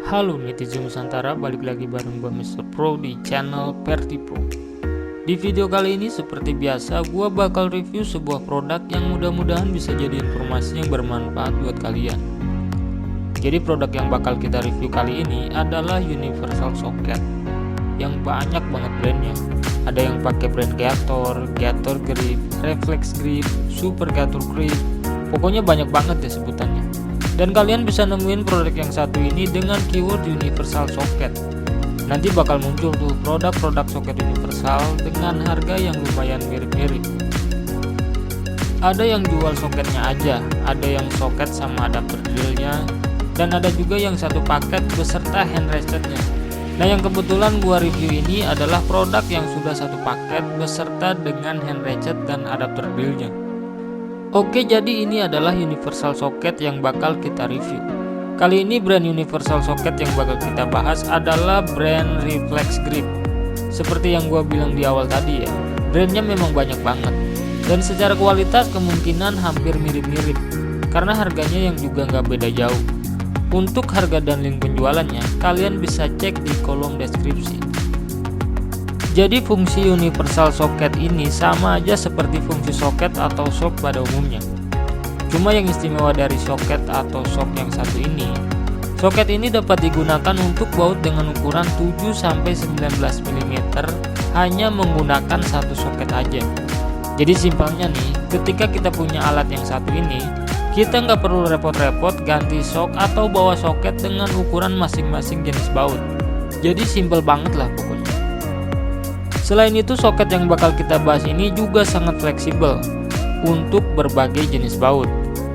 Halo netizen Nusantara, balik lagi bareng gue Mr. Pro di channel Perti Pro. Di video kali ini seperti biasa gue bakal review sebuah produk yang mudah-mudahan bisa jadi informasi yang bermanfaat buat kalian. Jadi produk yang bakal kita review kali ini adalah Universal Socket yang banyak banget brandnya. Ada yang pakai brand Gator Grip, Reflex Grip, Super Gator Grip, pokoknya banyak banget deh sebutannya. Dan kalian bisa nemuin produk yang satu ini dengan keyword Universal Socket. Nanti bakal muncul tuh produk-produk soket universal dengan harga yang lumayan mirip-mirip. Ada yang jual soketnya aja, ada yang soket sama adapter drillnya, dan ada juga yang satu paket beserta hand resetnya. Nah, yang kebetulan gua review ini adalah produk yang sudah satu paket beserta dengan hand reset dan adapter drillnya. Oke, jadi ini adalah Universal Socket yang bakal kita review. Kali ini brand Universal Socket yang bakal kita bahas adalah brand Reflex Grip. Seperti yang gua bilang di awal tadi ya, brandnya memang banyak banget. Dan secara kualitas kemungkinan hampir mirip-mirip, karena harganya yang juga nggak beda jauh. Untuk harga dan link penjualannya, kalian bisa cek di kolom deskripsi. Jadi fungsi Universal Socket ini sama aja seperti fungsi soket atau shock pada umumnya. Cuma yang istimewa dari soket atau shock yang satu ini, soket ini dapat digunakan untuk baut dengan ukuran 7-19 mm hanya menggunakan satu soket aja. Jadi simpelnya nih, ketika kita punya alat yang satu ini, kita nggak perlu repot-repot ganti shock atau bawa soket dengan ukuran masing-masing jenis baut. Jadi simpel banget lah pokoknya. Selain itu, soket yang bakal kita bahas ini juga sangat fleksibel untuk berbagai jenis baut.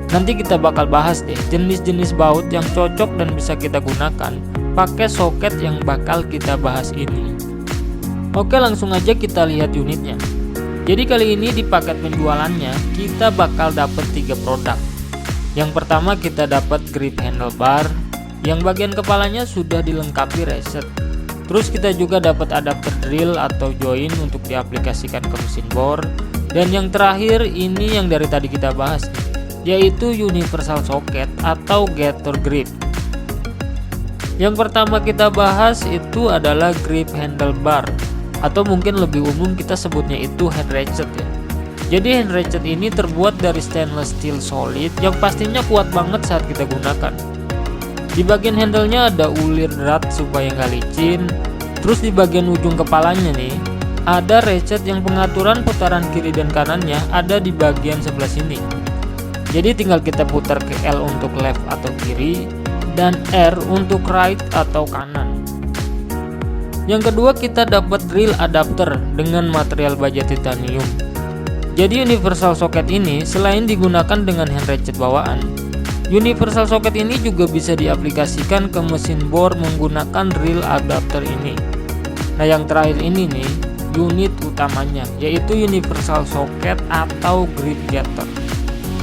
Nanti kita bakal bahas deh jenis-jenis baut yang cocok dan bisa kita gunakan pakai soket yang bakal kita bahas ini. Oke, langsung aja kita lihat unitnya. Jadi kali ini di paket penjualannya kita bakal dapat 3 produk. Yang pertama kita dapat grip handlebar yang bagian kepalanya sudah dilengkapi reset. Terus kita juga dapat adapter drill atau join untuk diaplikasikan ke mesin bor. Dan yang terakhir ini yang dari tadi kita bahas nih, yaitu Universal Socket atau Gator Grip. Yang pertama kita bahas itu adalah grip handlebar, atau mungkin lebih umum kita sebutnya itu hand ratchet ya. Jadi hand ratchet ini terbuat dari stainless steel solid yang pastinya kuat banget saat kita gunakan. Di bagian handle-nya ada ulir drat supaya nggak licin. Terus di bagian ujung kepalanya nih ada ratchet yang pengaturan putaran kiri dan kanannya ada di bagian sebelah sini. Jadi tinggal kita putar ke L untuk left atau kiri dan R untuk right atau kanan. Yang kedua kita dapat drill adapter dengan material baja titanium. Jadi Universal Socket ini selain digunakan dengan hand ratchet bawaan, Universal Socket ini juga bisa diaplikasikan ke mesin bor menggunakan drill adapter ini. Nah, yang terakhir ini nih unit utamanya, yaitu Universal Socket atau Grip Gator.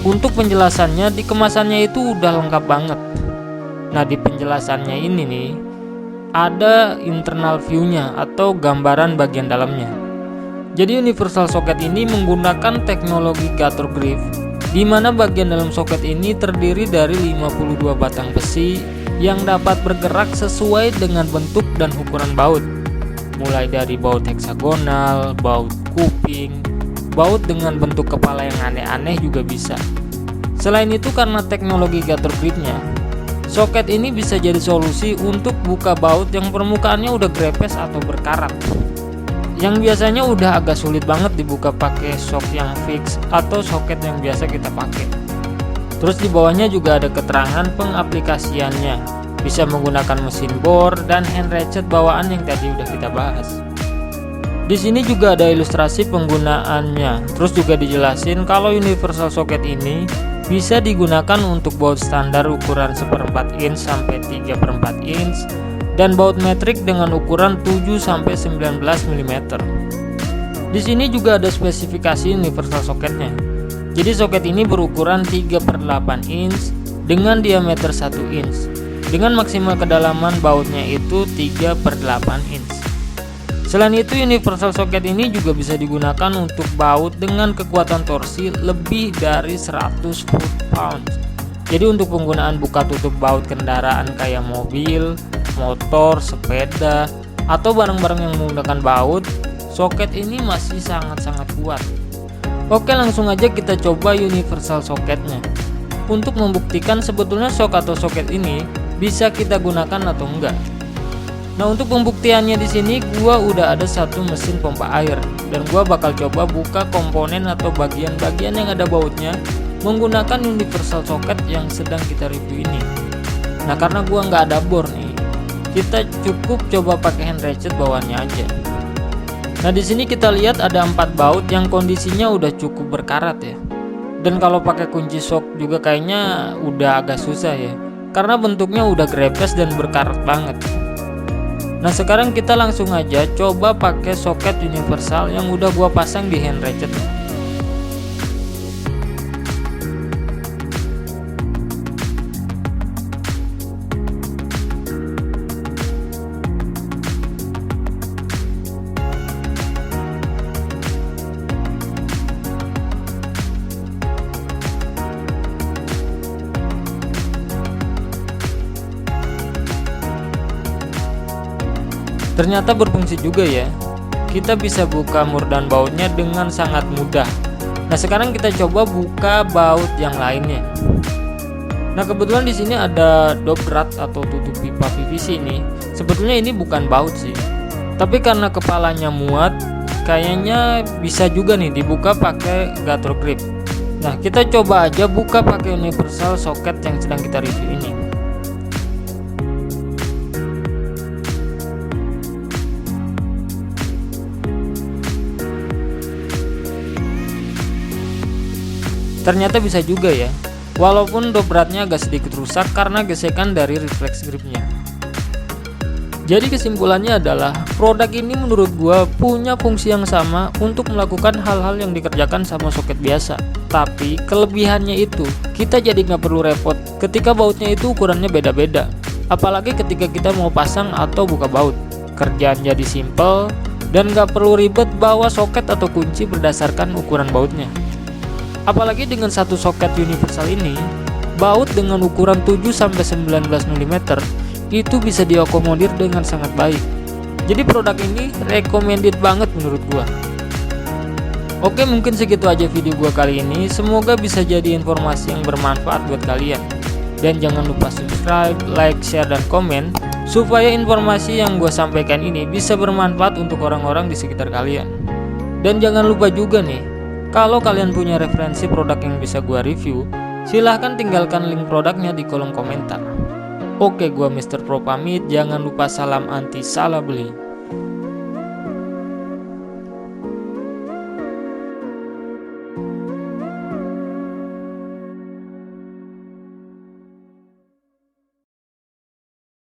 Untuk penjelasannya di kemasannya itu udah lengkap banget. Nah, di penjelasannya ini nih ada internal view-nya atau gambaran bagian dalamnya. Jadi Universal Socket ini menggunakan teknologi Gator Grip, di mana bagian dalam soket ini terdiri dari 52 batang besi yang dapat bergerak sesuai dengan bentuk dan ukuran baut. Mulai dari baut heksagonal, baut kuping, baut dengan bentuk kepala yang aneh-aneh juga bisa. Selain itu karena teknologi Gator Gripnya, soket ini bisa jadi solusi untuk buka baut yang permukaannya udah grepes atau berkarat, yang biasanya udah agak sulit banget dibuka pakai shock yang fix atau soket yang biasa kita pakai. Terus di bawahnya juga ada keterangan pengaplikasiannya, bisa menggunakan mesin bor dan hand ratchet bawaan yang tadi udah kita bahas. Di sini juga ada ilustrasi penggunaannya. Terus juga dijelasin kalau Universal Socket ini bisa digunakan untuk baut standar ukuran 1/4 inch sampai 3/4 inch dan baut metrik dengan ukuran 7-19 mm. Di sini juga ada spesifikasi Universal Socketnya. Jadi soket ini berukuran 3/8 inch dengan diameter 1 inch dengan maksimal kedalaman bautnya itu 3/8 inch. Selain itu Universal Socket ini juga bisa digunakan untuk baut dengan kekuatan torsi lebih dari 100 foot-pounds. Jadi untuk penggunaan buka tutup baut kendaraan kayak mobil, motor, sepeda, atau barang-barang yang menggunakan baut, soket ini masih sangat-sangat kuat. Oke, langsung aja kita coba universal soketnya untuk membuktikan sebetulnya shock atau soket ini bisa kita gunakan atau enggak. Nah, untuk pembuktiannya di sini gua udah ada satu mesin pompa air dan gua bakal coba buka komponen atau bagian-bagian yang ada bautnya menggunakan universal socket yang sedang kita review ini. Nah, karena gua nggak ada bor nih, kita cukup coba pakai hand ratchet bawaannya aja. Nah, di sini kita lihat ada 4 baut yang kondisinya udah cukup berkarat ya. Dan kalau pakai kunci shock juga kayaknya udah agak susah ya, karena bentuknya udah grepes dan berkarat banget. Nah, sekarang kita langsung aja coba pakai soket universal yang udah gua pasang di hand ratchet. Ternyata berfungsi juga ya. Kita bisa buka mur dan bautnya dengan sangat mudah. Nah, sekarang kita coba buka baut yang lainnya. Nah, kebetulan di sini ada dobrat atau tutup pipa PVC ini. Sebetulnya ini bukan baut sih, tapi karena kepalanya muat, kayaknya bisa juga nih dibuka pakai gator grip. Nah, kita coba aja buka pakai universal socket yang sedang kita review ini. Ternyata bisa juga ya, walaupun dobratnya agak sedikit rusak karena gesekan dari reflex gripnya. Jadi kesimpulannya adalah produk ini menurut gua punya fungsi yang sama untuk melakukan hal-hal yang dikerjakan sama soket biasa. Tapi kelebihannya itu kita jadi nggak perlu repot ketika bautnya itu ukurannya beda-beda. Apalagi ketika kita mau pasang atau buka baut, kerjaan jadi simple dan nggak perlu ribet bawa soket atau kunci berdasarkan ukuran bautnya. Apalagi dengan satu soket universal ini, baut dengan ukuran 7-19 mm itu bisa diakomodir dengan sangat baik. Jadi produk ini recommended banget menurut gua. Oke, mungkin segitu aja video gua kali ini. Semoga bisa jadi informasi yang bermanfaat buat kalian. Dan jangan lupa subscribe, like, share, dan komen supaya informasi yang gua sampaikan ini bisa bermanfaat untuk orang-orang di sekitar kalian. Dan jangan lupa juga nih, kalau kalian punya referensi produk yang bisa gua review, silahkan tinggalkan link produknya di kolom komentar. Oke, gua Mr. Pro pamit, jangan lupa salam anti salah beli.